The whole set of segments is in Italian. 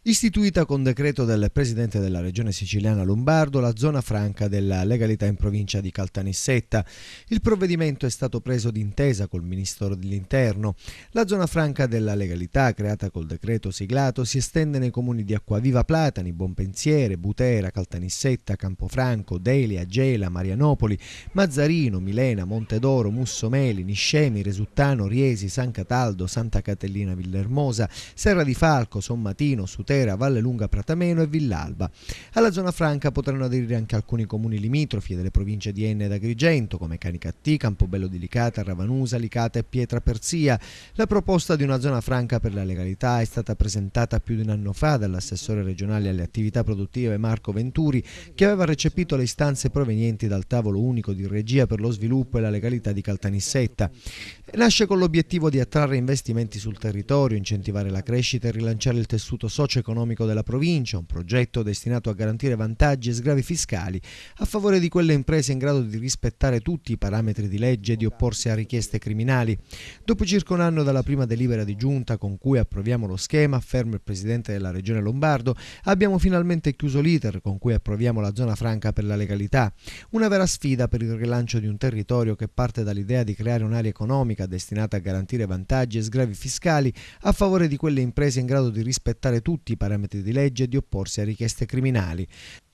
Istituita con decreto del Presidente della Regione siciliana Lombardo la zona franca della legalità in provincia di Caltanissetta. Il provvedimento è stato preso d'intesa col Ministero dell'Interno. La zona franca della legalità, creata col decreto siglato, si estende nei comuni di Acquaviva Platani, Bonpensiere, Butera, Caltanissetta, Campofranco, Delia, Gela, Marianopoli, Mazzarino, Milena, Montedoro, Mussomeli, Niscemi, Resuttano, Riesi, San Cataldo, Santa Catellina Villermosa, Serra di Falco, Sommatino, Sutera, Valle Lunga Pratameno e Villalba. Alla zona franca potranno aderire anche alcuni comuni limitrofi delle province di Enna ed Agrigento, come Canicattì, Campobello di Licata, Ravanusa, Licata e Pietraperzia. La proposta di una zona franca per la legalità è stata presentata più di un anno fa dall'assessore regionale alle attività produttive Marco Venturi, che aveva recepito le istanze provenienti dal tavolo unico di regia per lo sviluppo e la legalità di Caltanissetta. Nasce con l'obiettivo di attrarre investimenti sul territorio, incentivare la crescita e rilanciare il tessuto socio-economico della provincia, un progetto destinato a garantire vantaggi e sgravi fiscali a favore di quelle imprese in grado di rispettare tutti i parametri di legge e di opporsi a richieste criminali. Dopo circa un anno dalla prima delibera di giunta con cui approviamo lo schema, afferma il Presidente della Regione Lombardo, abbiamo finalmente chiuso l'iter con cui approviamo la zona franca per la legalità. Una vera sfida per il rilancio di un territorio che parte dall'idea di creare un'area economica destinata a garantire vantaggi e sgravi fiscali a favore di quelle imprese in grado di rispettare tutti i parametri di legge e di opporsi a richieste criminali.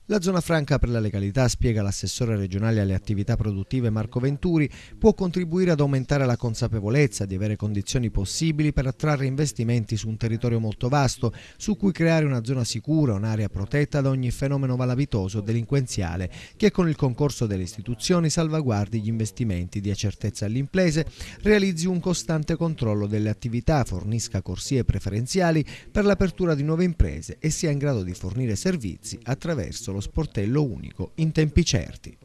La zona franca per la legalità, spiega l'assessore regionale alle attività produttive Marco Venturi, può contribuire ad aumentare la consapevolezza di avere condizioni possibili per attrarre investimenti su un territorio molto vasto, su cui creare una zona sicura, un'area protetta da ogni fenomeno malavitoso o delinquenziale, che con il concorso delle istituzioni salvaguardi gli investimenti, dia certezza alle imprese, realizzi un costante controllo delle attività, fornisca corsie preferenziali per l'apertura di nuove imprese e sia in grado di fornire servizi attraverso lo sportello unico in tempi certi.